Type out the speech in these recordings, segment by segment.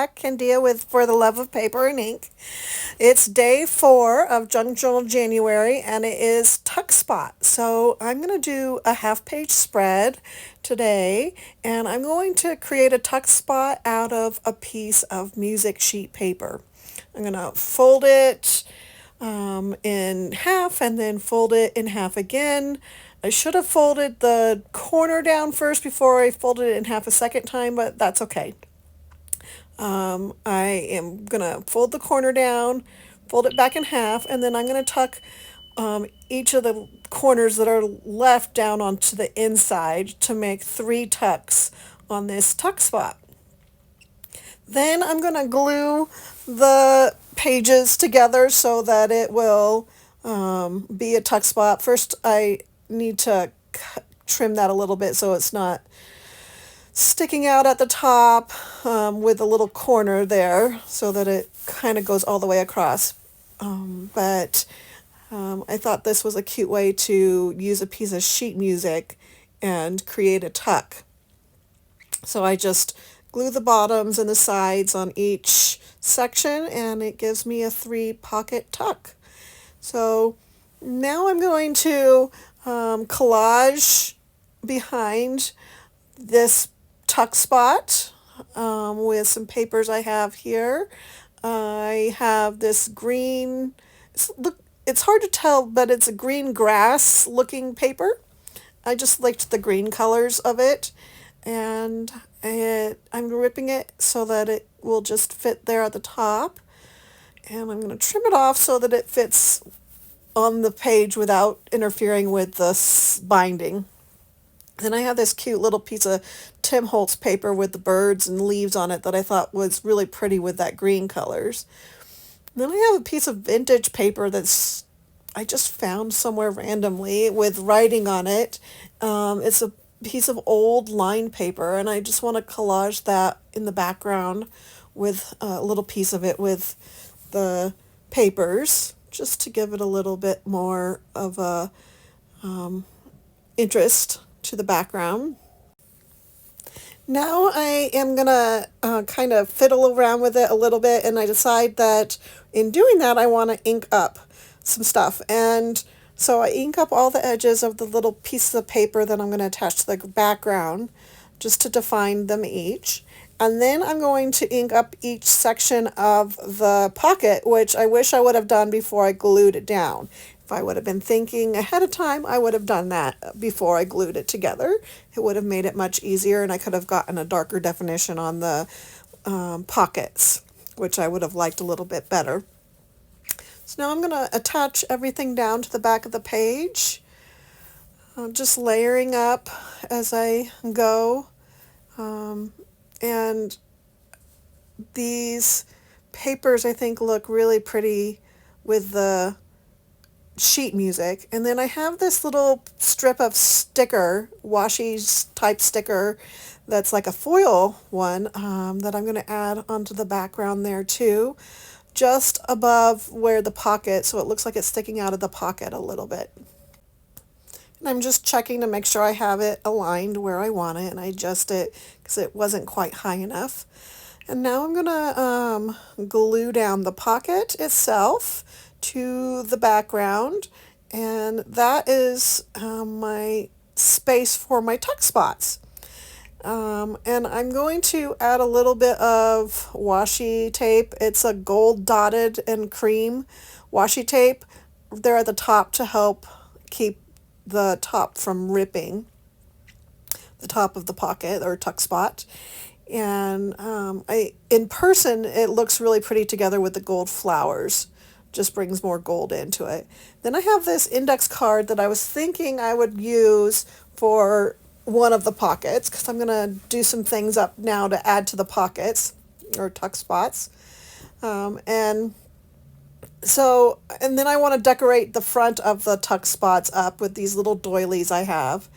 back, Candia, with For the Love of Paper and Ink. It's day 4 of Junk Journal January, and it is Tuckspot. So I'm going to do a half-page spread today, and I'm going to create a tuck spot out of a piece of music sheet paper. I'm going to fold it in half and then fold it in half again. I should have folded the corner down first before I folded it in half a second time, but that's okay. I am going to fold the corner down, fold it back in half, and then I'm going to tuck each of the corners that are left down onto the inside to make 3 tucks on this tuck spot. Then I'm going to glue the pages together so that it will be a tuck spot. First, I need to trim that a little bit so it's not sticking out at the top with a little corner there so that it kind of goes all the way across. But I thought this was a cute way to use a piece of sheet music and create a tuck. So I just glue the bottoms and the sides on each section, and it gives me a 3-pocket tuck. So now I'm going to collage behind this tuck spot with some papers I have here. I have this green, it's hard to tell, but it's a green grass looking paper. I just liked the green colors of it, and I'm ripping it so that it will just fit there at the top, and I'm going to trim it off so that it fits on the page without interfering with the binding. Then I have this cute little piece of Tim Holtz paper with the birds and leaves on it that I thought was really pretty with that green colors. And then I have a piece of vintage paper that's I just found somewhere randomly with writing on it. It's a piece of old lined paper, and I just want to collage that in the background with a little piece of it with the papers, just to give it a little bit more of a interest to the background. Now I am going to kind of fiddle around with it a little bit, and I decide that in doing that I want to ink up some stuff. And so I ink up all the edges of the little pieces of paper that I'm going to attach to the background just to define them each. And then I'm going to ink up each section of the pocket, which I wish I would have done before I glued it down. If I would have been thinking ahead of time, I would have done that before I glued it together. It would have made it much easier, and I could have gotten a darker definition on the pockets, which I would have liked a little bit better. So now I'm going to attach everything down to the back of the page, just layering up as I go. And these papers, I think, look really pretty with the sheet music. And then I have this little strip of sticker, washi type sticker, that's like a foil one that I'm going to add onto the background there too, just above where the pocket, so it looks like it's sticking out of the pocket a little bit. And I'm just checking to make sure I have it aligned where I want it, and I adjust it because it wasn't quite high enough. And now I'm going to glue down the pocket itself to the background, and that is my space for my tuck spots. And I'm going to add a little bit of washi tape. It's a gold dotted and cream washi tape there at the top to help keep the top from ripping the top of the pocket or tuck spot. And in person it looks really pretty together with the gold flowers. Just brings more gold into it. Then I have this index card that I was thinking I would use for one of the pockets, because I'm going to do some things up now to add to the pockets or tuck spots. And then I want to decorate the front of the tuck spots up with these little doilies I have.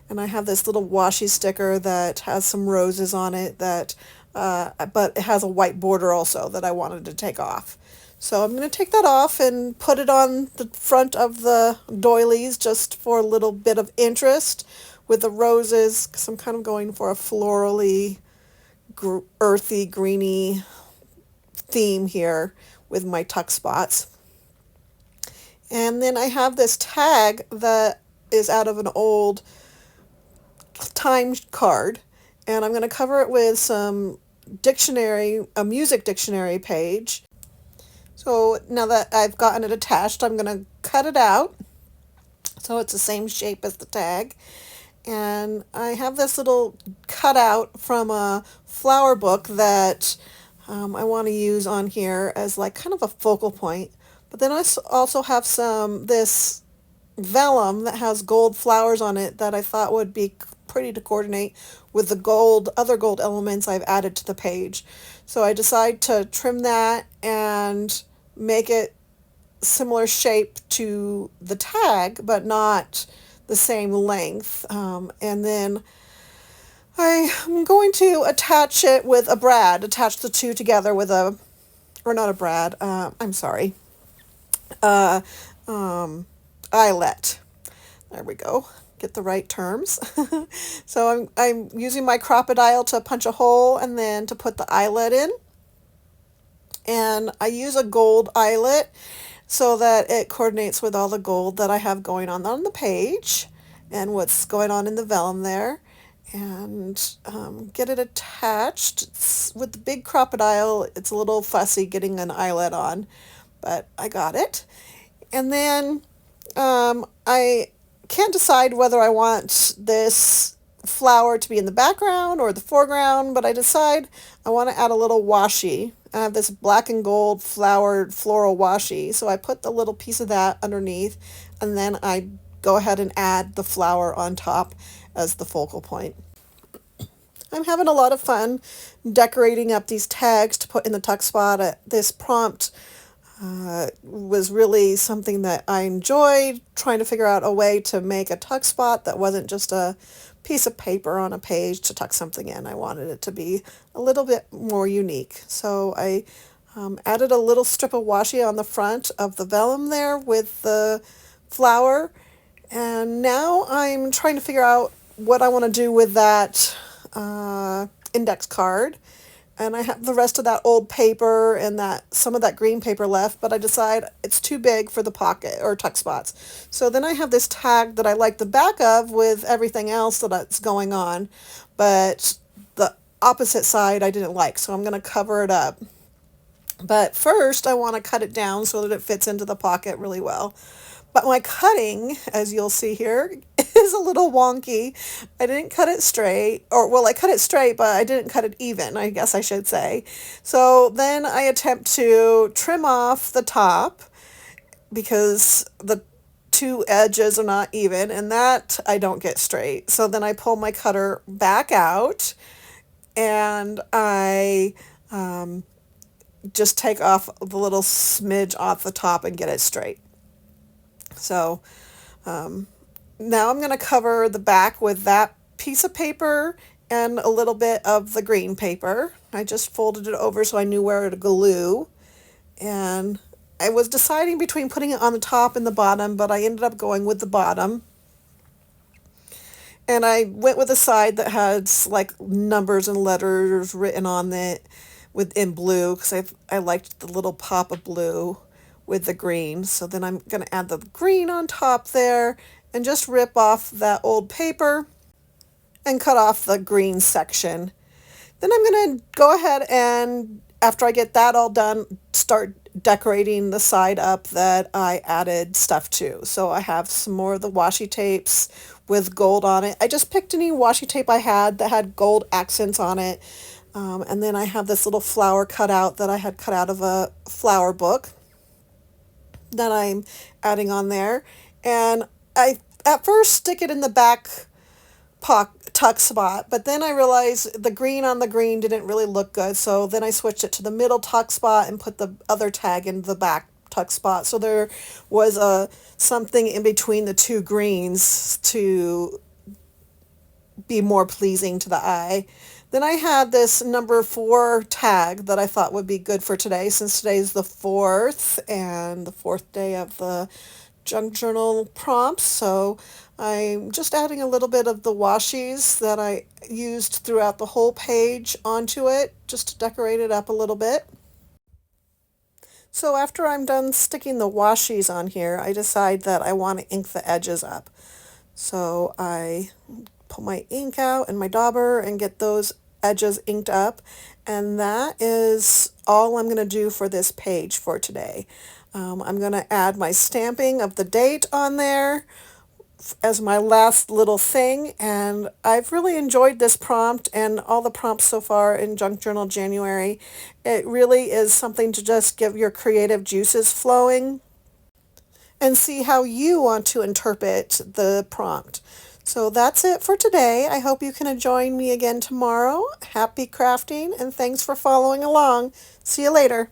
And I have this little washi sticker that has some roses on it that, but it has a white border also that I wanted to take off. So I'm going to take that off and put it on the front of the doilies just for a little bit of interest with the roses, because I'm kind of going for a florally earthy, greeny theme here with my tuck spots. And then I have this tag that is out of an old time card, and I'm going to cover it with some dictionary, a music dictionary page. So now that I've gotten it attached, I'm going to cut it out so it's the same shape as the tag. And I have this little cutout from a flower book that I want to use on here as like kind of a focal point. But then I also have this vellum that has gold flowers on it that I thought would be pretty to coordinate with the other gold elements I've added to the page. So I decided to trim that and make it similar shape to the tag, but not the same length. And then I'm going to attach it with a brad, attach the two together with or not a brad, I'm sorry, eyelet. There we go. Get the right terms. So I'm using my crocodile to punch a hole and then to put the eyelet in. And I use a gold eyelet so that it coordinates with all the gold that I have going on the page and what's going on in the vellum there. And get it attached. With the big crocodile, it's a little fussy getting an eyelet on, but I got it. And then I can't decide whether I want this flower to be in the background or the foreground, but I decide I want to add a little washi. I have this black and gold flowered floral washi, so I put the little piece of that underneath, and then I go ahead and add the flower on top as the focal point. I'm having a lot of fun decorating up these tags to put in the tuck spot. This prompt was really something that I enjoyed, trying to figure out a way to make a tuck spot that wasn't just a piece of paper on a page to tuck something in. I wanted it to be a little bit more unique. So I added a little strip of washi on the front of the vellum there with the flower. And now I'm trying to figure out what I want to do with that index card. And I have the rest of that old paper and some of that green paper left, but I decide it's too big for the pocket or tuck spots. So then I have this tag that I like the back of with everything else that's going on, but the opposite side I didn't like, so I'm going to cover it up. But first I want to cut it down so that it fits into the pocket really well. But my cutting, as you'll see here, is a little wonky. I didn't cut it straight, I cut it straight, but I didn't cut it even, I guess I should say. So then I attempt to trim off the top because the two edges are not even, and that I don't get straight. So then I pull my cutter back out, and I just take off the little smidge off the top and get it straight. So now I'm going to cover the back with that piece of paper and a little bit of the green paper. I just folded it over so I knew where to glue. And I was deciding between putting it on the top and the bottom, but I ended up going with the bottom. And I went with a side that has like numbers and letters written on it in blue because I liked the little pop of blue with the green. So then I'm going to add the green on top there and just rip off that old paper and cut off the green section. Then I'm going to go ahead and, after I get that all done, start decorating the side up that I added stuff to. So I have some more of the washi tapes with gold on it. I just picked any washi tape I had that had gold accents on it. And then I have this little flower cutout that I had cut out of a flower book that I'm adding on there. And I at first stick it in the back tuck spot, but then I realized the green on the green didn't really look good, so then I switched it to the middle tuck spot and put the other tag in the back tuck spot. So there was something in between the two greens to be more pleasing to the eye. Then I had this number 4 tag that I thought would be good for today, since today's the 4th and the 4th day of the junk journal prompts. So I'm just adding a little bit of the washies that I used throughout the whole page onto it, just to decorate it up a little bit. So after I'm done sticking the washies on here, I decide that I want to ink the edges up. So I pull my ink out and my dauber and get those edges inked up. And that is all I'm going to do for this page for today. I'm going to add my stamping of the date on there as my last little thing, and I've really enjoyed this prompt and all the prompts so far in Junk Journal January. It really is something to just get your creative juices flowing and see how you want to interpret the prompt. So that's it for today. I hope you can join me again tomorrow. Happy crafting and thanks for following along. See you later.